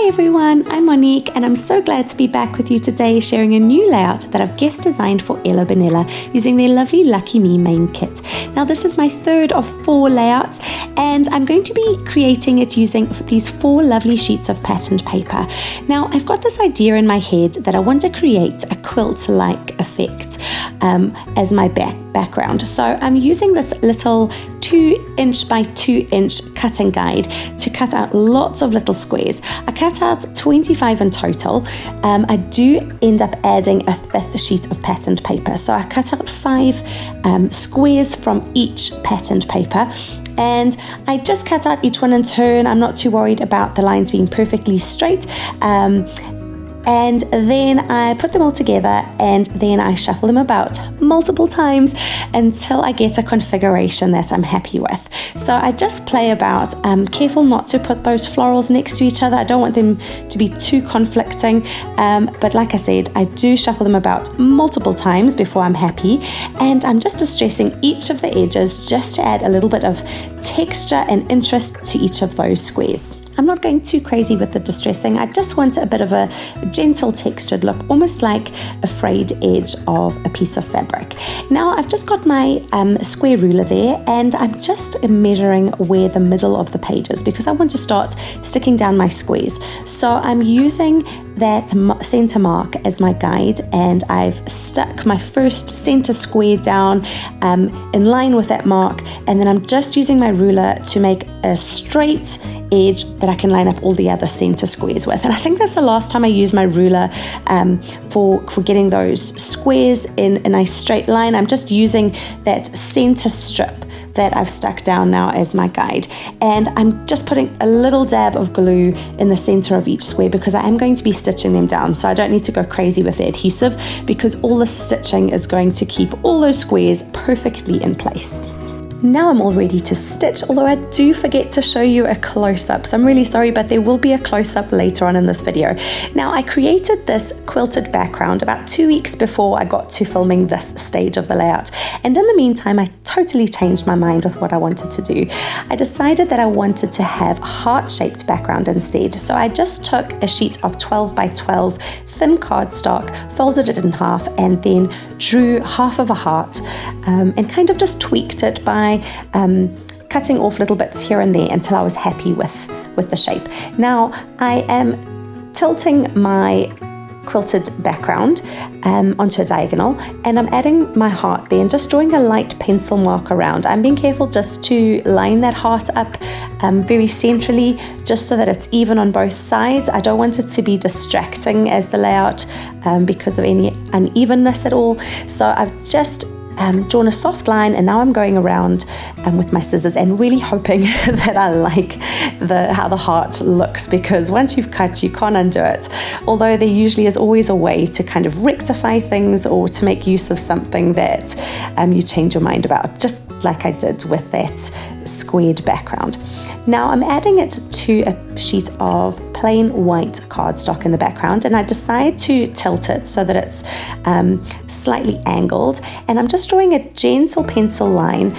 Hi everyone, I'm Monique and I'm so glad to be back with you today sharing a new layout that I've guest designed for Ella Bonella using their lovely Lucky Me main kit. Now this is my third of 4 layouts and I'm going to be creating it using these 4 lovely sheets of patterned paper. Now I've got this idea in my head that I want to create a quilt-like effect as my background. So I'm using this little 2" by 2" cutting guide to cut out lots of little squares. I cut out 25 in total. I do end up adding a 5th sheet of patterned paper. So I cut out 5 squares from each patterned paper. And I just cut out each one in turn. I'm not too worried about the lines being perfectly straight. And then I put them all together and then I shuffle them about multiple times until I get a configuration that I'm happy with. So I just play about, careful not to put those florals next to each other. I don't want them to be too conflicting, but like I said, I do shuffle them about multiple times before I'm happy, and I'm just distressing each of the edges just to add a little bit of texture and interest to each of those squares. I'm not going too crazy with the distressing. I just want a bit of a gentle textured look, almost like a frayed edge of a piece of fabric. Now I've just got my square ruler there and I'm just measuring where the middle of the page is because I want to start sticking down my squares. So I'm using that center mark as my guide and I've stuck my first center square down in line with that mark, and then I'm just using my ruler to make a straight edge that I can line up all the other center squares with. And I think that's the last time I used my ruler for getting those squares in a nice straight line. I'm just using that center strip that I've stuck down now as my guide, and I'm just putting a little dab of glue in the center of each square because I am going to be stitching them down, so I don't need to go crazy with the adhesive because all the stitching is going to keep all those squares perfectly in place. Now I'm all ready to stitch, although I do forget to show you a close-up, so I'm really sorry, but there will be a close-up later on in this video. Now I created this quilted background about 2 weeks before I got to filming this stage of the layout, and in the meantime I totally changed my mind with what I wanted to do. I decided that I wanted to have a heart-shaped background instead, so I just took a sheet of 12 by 12 thin cardstock, folded it in half, and then drew half of a heart and kind of just tweaked it by cutting off little bits here and there until I was happy with the shape. Now I am tilting my quilted background onto a diagonal, and I'm adding my heart there and just drawing a light pencil mark around. I'm being careful just to line that heart up very centrally, just so that it's even on both sides. I don't want it to be distracting as the layout because of any unevenness at all. So I've just drawn a soft line, and now I'm going around with my scissors and really hoping that I like how the heart looks, because once you've cut you can't undo it, although there usually is always a way to kind of rectify things or to make use of something that you change your mind about, just like I did with that squared background. Now I'm adding it to a sheet of plain white cardstock in the background, and I decide to tilt it so that it's slightly angled, and I'm just drawing a gentle pencil line,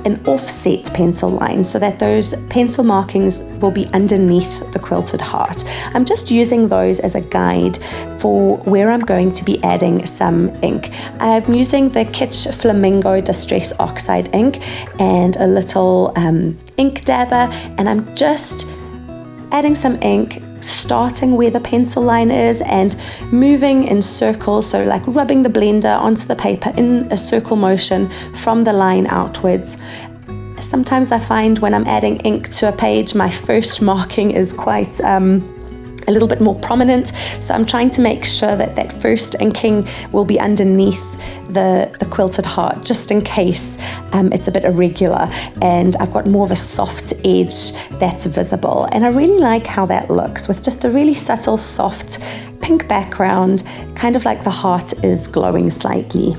an offset pencil line, so that those pencil markings will be underneath the quilted heart. I'm just using those as a guide for where I'm going to be adding some ink. I'm using the Kitsch Flamingo Distress Oxide ink and a little ink dabber, and I'm just adding some ink, starting where the pencil line is and moving in circles, so like rubbing the blender onto the paper in a circle motion from the line outwards. Sometimes I find when I'm adding ink to a page, my first marking is quite a little bit more prominent, so I'm trying to make sure that that first inking will be underneath the quilted heart, just in case it's a bit irregular and I've got more of a soft edge that's visible. And I really like how that looks with just a really subtle soft pink background, kind of like the heart is glowing slightly.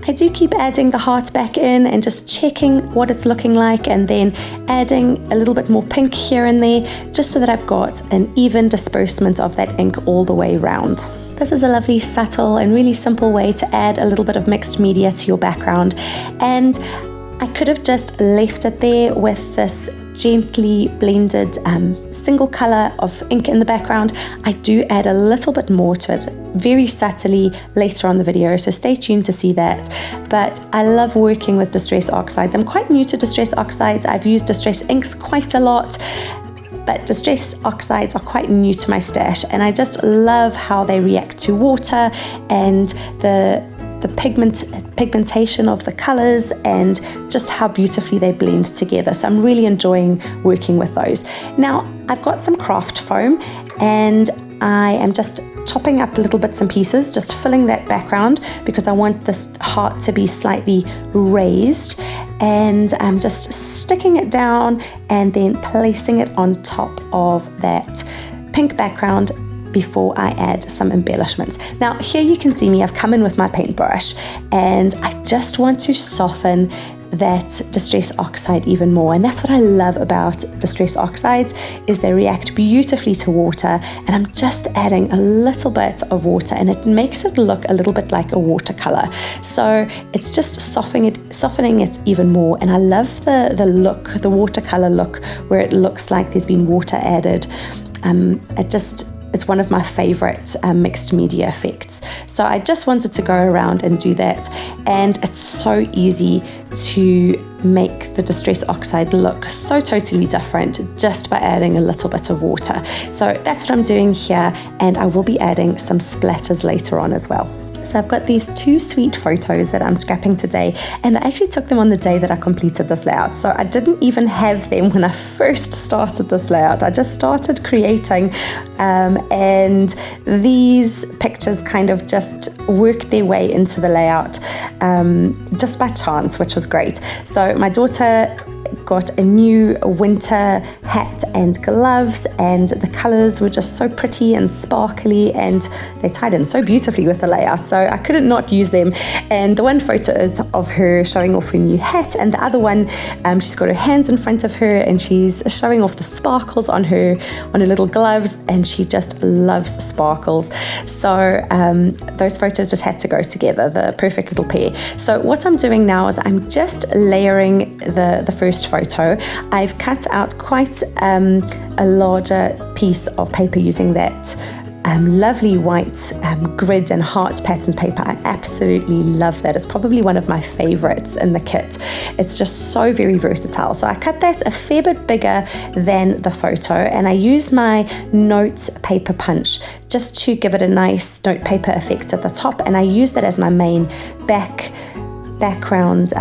I do keep adding the heart back in and just checking what it's looking like, and then adding a little bit more pink here and there, just so that I've got an even disbursement of that ink all the way around. This is a lovely, subtle and really simple way to add a little bit of mixed media to your background, and I could have just left it there with this gently blended single color of ink in the background. I do add a little bit more to it, very subtly, later on the video, so stay tuned to see that. But I love working with Distress Oxides. I'm quite new to Distress Oxides. I've used Distress inks quite a lot, but Distress Oxides are quite new to my stash, and I just love how they react to water and the pigmentation of the colors and just how beautifully they blend together. So I'm really enjoying working with those. Now I've got some craft foam, and I am just chopping up little bits and pieces, just filling that background because I want this heart to be slightly raised, and I'm just sticking it down and then placing it on top of that pink background before I add some embellishments. Now here you can see me, I've come in with my paintbrush, and I just want to soften that Distress Oxide even more. And that's what I love about Distress Oxides, is they react beautifully to water, and I'm just adding a little bit of water, and it makes it look a little bit like a watercolor. So it's just softening it even more, and I love the look, the watercolor look, where it looks like there's been water added. It's one of my favorite mixed media effects. So I just wanted to go around and do that, and it's so easy to make the Distress Oxide look so totally different just by adding a little bit of water. So that's what I'm doing here, and I will be adding some splatters later on as well. So I've got these two sweet photos that I'm scrapping today, and I actually took them on the day that I completed this layout. So I didn't even have them when I first started this layout. I just started creating, and these pictures kind of just worked their way into the layout just by chance, which was great. So my daughter got a new winter hat and gloves, and the colors were just so pretty and sparkly, and they tied in so beautifully with the layout, so I couldn't not use them. And the one photo is of her showing off her new hat, and the other one, she's got her hands in front of her and she's showing off the sparkles on her little gloves, and she just loves sparkles. So those photos just had to go together, the perfect little pair. So what I'm doing now is I'm just layering the first photo. I've cut out quite a larger piece of paper using that lovely white grid and heart pattern paper. I absolutely love that. It's probably one of my favorites in the kit. It's just so very versatile. So I cut that a fair bit bigger than the photo, and I use my note paper punch just to give it a nice note paper effect at the top, and I use that as my main background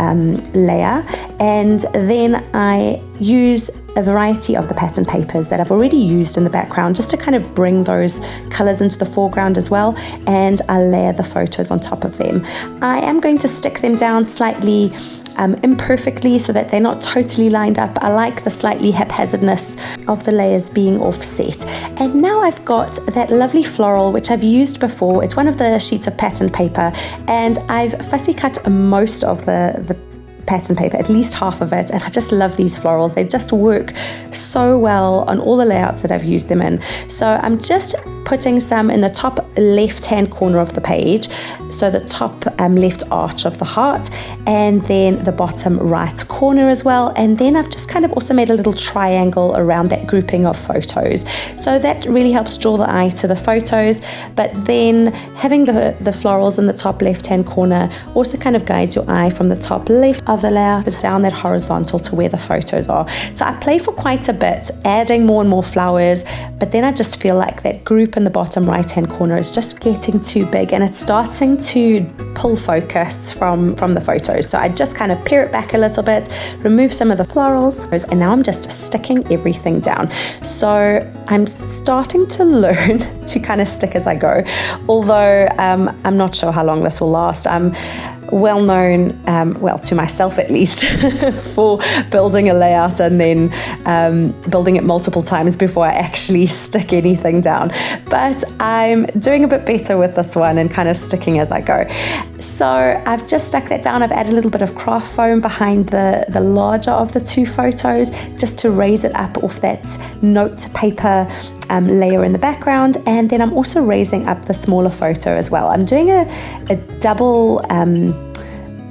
layer, and then I use a variety of the pattern papers that I've already used in the background just to kind of bring those colors into the foreground as well, and I layer the photos on top of them. I am going to stick them down slightly imperfectly so that they're not totally lined up. I like the slightly haphazardness of the layers being offset. And now I've got that lovely floral which I've used before. It's one of the sheets of pattern paper, and I've fussy cut most of the pattern paper, at least half of it, and I just love these florals. They just work so well on all the layouts that I've used them in. So I'm just putting some in the top left hand corner of the page, so the top left arch of the heart, and then the bottom right corner as well. And then I've just kind of also made a little triangle around that grouping of photos, so that really helps draw the eye to the photos. But then having the florals in the top left hand corner also kind of guides your eye from the top left of the layout down that horizontal to where the photos are. So I play for quite a bit, adding more and more flowers, but then I just feel like that group in the bottom right hand corner is just getting too big, and it's starting to pull focus from the photos. So I just kind of pare it back a little bit, remove some of the florals, and now I'm just sticking everything down. So I'm starting to learn to kind of stick as I go, although I'm not sure how long this will last. I'm well known, well, to myself at least, for building a layout and then building it multiple times before I actually stick anything down. But I'm doing a bit better with this one and kind of sticking as I go. So I've just stuck that down. I've added a little bit of craft foam behind the larger of the two photos just to raise it up off that note paper layer in the background, and then I'm also raising up the smaller photo as well. I'm doing a double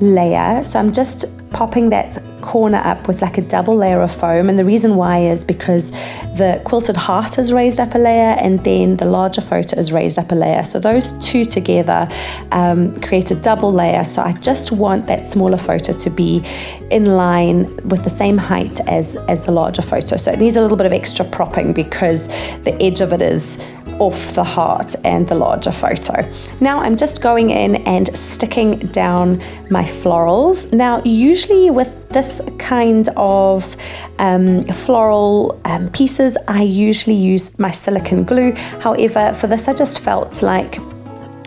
layer, so I'm just popping that corner up with like a double layer of foam, and the reason why is because the quilted heart is raised up a layer and then the larger photo is raised up a layer. So those two together create a double layer. So I just want that smaller photo to be in line with the same height as the larger photo. So it needs a little bit of extra propping because the edge of it is off the heart and the larger photo. Now I'm just going in and sticking down my florals. Now usually with this kind of floral pieces, I usually use my silicone glue. However, for this I just felt like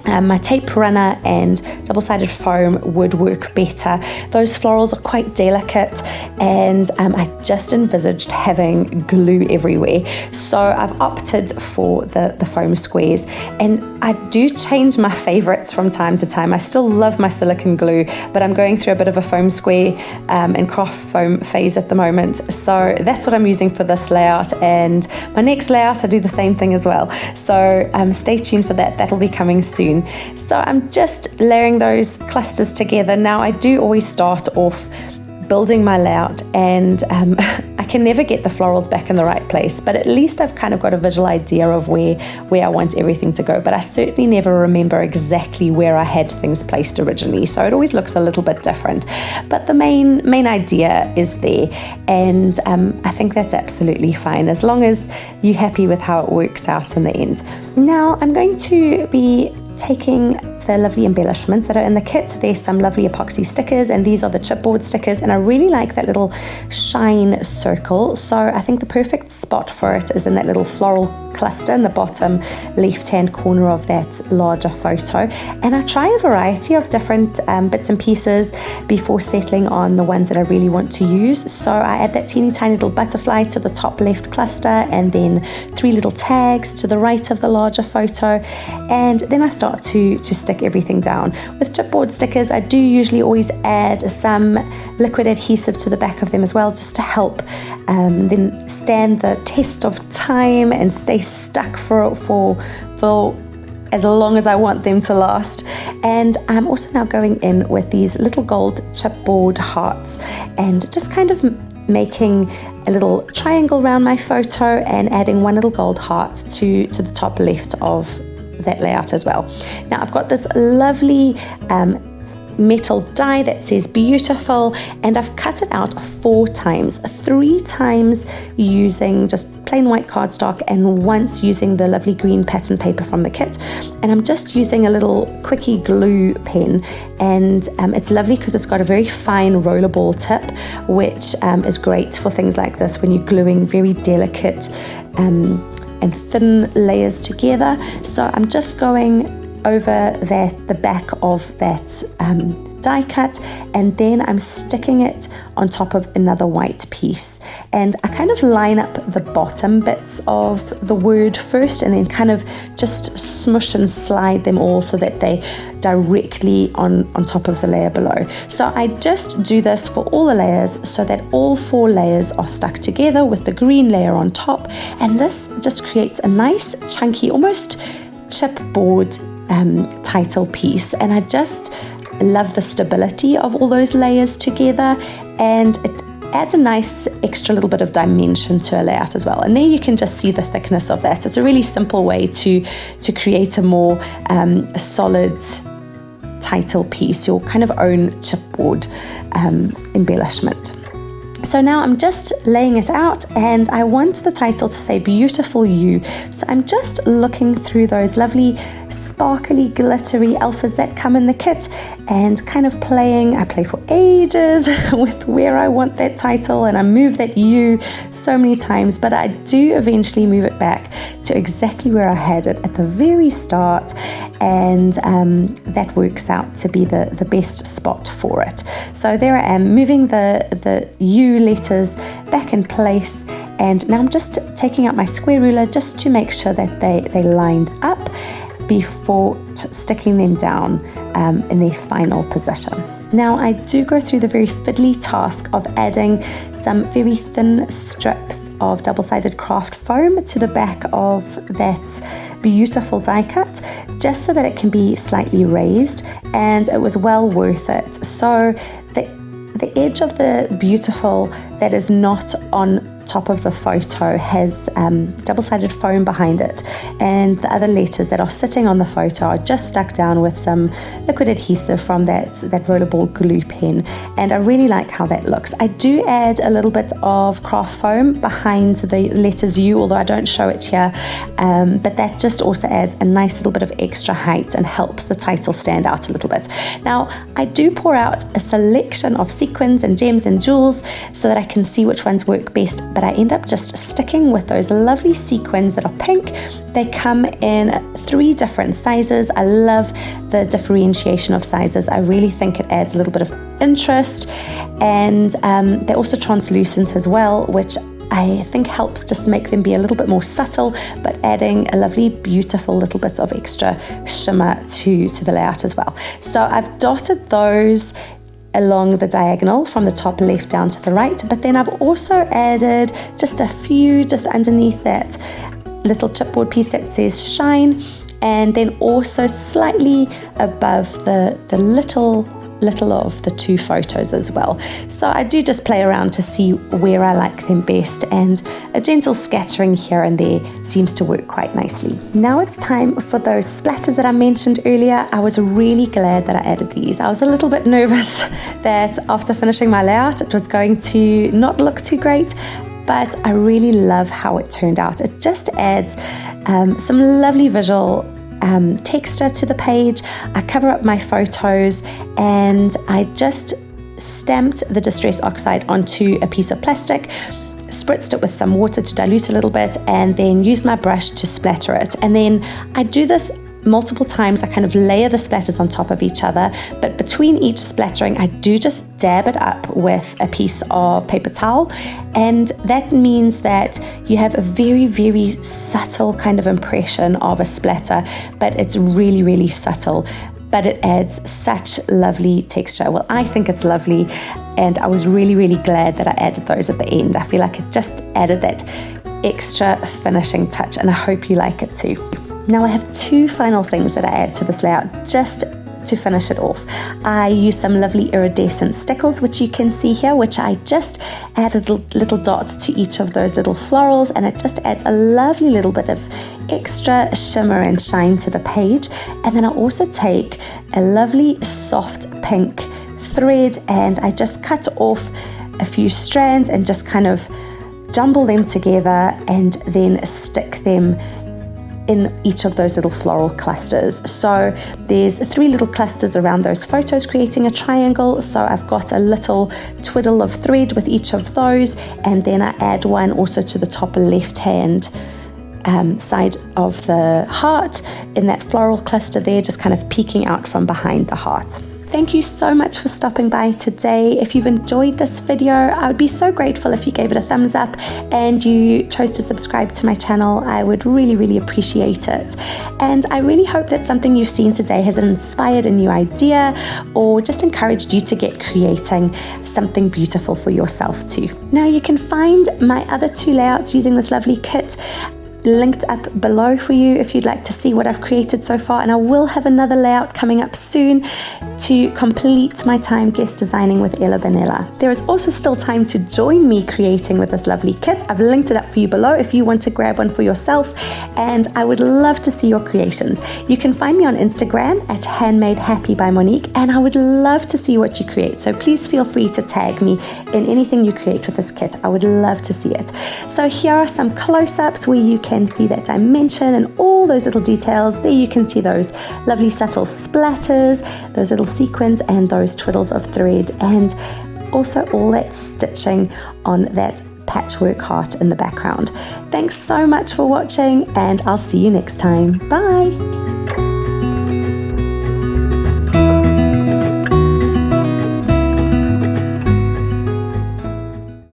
my tape runner and double-sided foam would work better. Those florals are quite delicate, and I just envisaged having glue everywhere. So I've opted for the foam squares, and I do change my favorites from time to time. I still love my silicone glue, but I'm going through a bit of a foam square and craft foam phase at the moment. So that's what I'm using for this layout, and my next layout I do the same thing as well. So stay tuned for that. That'll be coming soon. So I'm just layering those clusters together. Now I do always start off building my layout, and I can never get the florals back in the right place, but at least I've kind of got a visual idea of where I want everything to go. But I certainly never remember exactly where I had things placed originally, so it always looks a little bit different. But the main idea is there, and I think that's absolutely fine as long as you're happy with how it works out in the end. Now I'm going to be taking the lovely embellishments that are in the kit. There's some lovely epoxy stickers, and these are the chipboard stickers, and I really like that little shine circle. So I think the perfect spot for it is in that little floral cluster in the bottom left hand corner of that larger photo. And I try a variety of different bits and pieces before settling on the ones that I really want to use. So I add that teeny tiny little butterfly to the top left cluster, and then 3 little tags to the right of the larger photo, and then I start to stick everything down. With chipboard stickers, I do usually always add some liquid adhesive to the back of them as well, just to help them stand the test of time and stay stuck for as long as I want them to last. And I'm also now going in with these little gold chipboard hearts and just kind of making a little triangle around my photo and adding 1 little gold heart to the top left of that layout as well. Now I've got this lovely metal die that says beautiful, and I've cut it out 4 times, 3 times using just plain white cardstock and once using the lovely green pattern paper from the kit. And I'm just using a little quickie glue pen, and it's lovely because it's got a very fine rollerball tip, which is great for things like this when you're gluing very delicate and thin layers together. So I'm just going over the back of that die cut, and then I'm sticking it on top of another white piece, and I kind of line up the bottom bits of the word first and then kind of just smush and slide them all so that they directly on top of the layer below. So I just do this for all the layers so that all 4 layers are stuck together with the green layer on top, and this just creates a nice chunky, almost chipboard title piece. And I just love the stability of all those layers together, and it adds a nice extra little bit of dimension to a layout as well. And there you can just see the thickness of that. It's a really simple way to create a more solid title piece, your kind of own chipboard embellishment. So now I'm just laying it out, and I want the title to say beautiful you. So I'm just looking through those lovely sparkly glittery alphas that come in the kit and kind of I play for ages with where I want that title, and I move that U so many times, but I do eventually move it back to exactly where I had it at the very start, and that works out to be the best spot for it. So there I am, moving the U letters back in place, and now I'm just taking out my square ruler just to make sure that they lined up before sticking them down in their final position. Now I do go through the very fiddly task of adding some very thin strips of double-sided craft foam to the back of that beautiful die cut, just so that it can be slightly raised, and it was well worth it. So the edge of the beautiful that is not on top of the photo has double-sided foam behind it, and the other letters that are sitting on the photo are just stuck down with some liquid adhesive from that rollerball glue pen, and I really like how that looks. I do add a little bit of craft foam behind the letters U, although I don't show it here, but that just also adds a nice little bit of extra height and helps the title stand out a little bit. Now I do pour out a selection of sequins and gems and jewels so that I can see which ones work best, but I end up just sticking with those lovely sequins that are pink. They come in 3 different sizes. I love the differentiation of sizes. I really think it adds a little bit of interest, and they're also translucent as well, which I think helps just make them be a little bit more subtle, but adding a lovely beautiful little bit of extra shimmer to the layout as well. So I've dotted those along the diagonal from the top left down to the right, but then I've also added just a few just underneath that little chipboard piece that says shine, and then also slightly above the little of the 2 photos as well. So I do just play around to see where I like them best, and a gentle scattering here and there seems to work quite nicely. Now it's time for those splatters that I mentioned earlier. I was really glad that I added these. I was a little bit nervous that after finishing my layout it was going to not look too great, but I really love how it turned out. It just adds some lovely visual texture to the page. I cover up my photos, and I just stamped the Distress Oxide onto a piece of plastic, spritzed it with some water to dilute a little bit, and then used my brush to splatter it. And then I do this multiple times. I kind of layer the splatters on top of each other, but between each splattering I do just dab it up with a piece of paper towel, and that means that you have a very, very subtle kind of impression of a splatter, but it's really, really subtle, but it adds such lovely texture. Well, I think it's lovely, and I was really, really glad that I added those at the end. I feel like it just added that extra finishing touch, and I hope you like it too. Now I have 2 final things that I add to this layout just to finish it off. I use some lovely iridescent stickles, which you can see here, which I just add a little dot to each of those little florals, and it just adds a lovely little bit of extra shimmer and shine to the page. And then I also take a lovely soft pink thread, and I just cut off a few strands and just kind of jumble them together and then stick them in each of those little floral clusters. So there's 3 little clusters around those photos, creating a triangle. So I've got a little twiddle of thread with each of those, and then I add one also to the top left hand side of the heart in that floral cluster there, just kind of peeking out from behind the heart. Thank you so much for stopping by today. If you've enjoyed this video, I would be so grateful if you gave it a thumbs up and you chose to subscribe to my channel. I would really, really appreciate it. And I really hope that something you've seen today has inspired a new idea or just encouraged you to get creating something beautiful for yourself too. Now you can find my other 2 layouts using this lovely kit linked up below for you if you'd like to see what I've created so far, and I will have another layout coming up soon to complete my time guest designing with Ella Bonella. There is also still time to join me creating with this lovely kit. I've linked it up for you below if you want to grab one for yourself, and I would love to see your creations. You can find me on Instagram at Handmade Happy by Monique, and I would love to see what you create, so please feel free to tag me in anything you create with this kit. I would love to see it. So here are some close-ups where you can see that dimension and all those little details. There you can see those lovely subtle splatters, those little sequins and those twiddles of thread, and also all that stitching on that patchwork heart in the background. Thanks so much for watching, and I'll see you next time. Bye!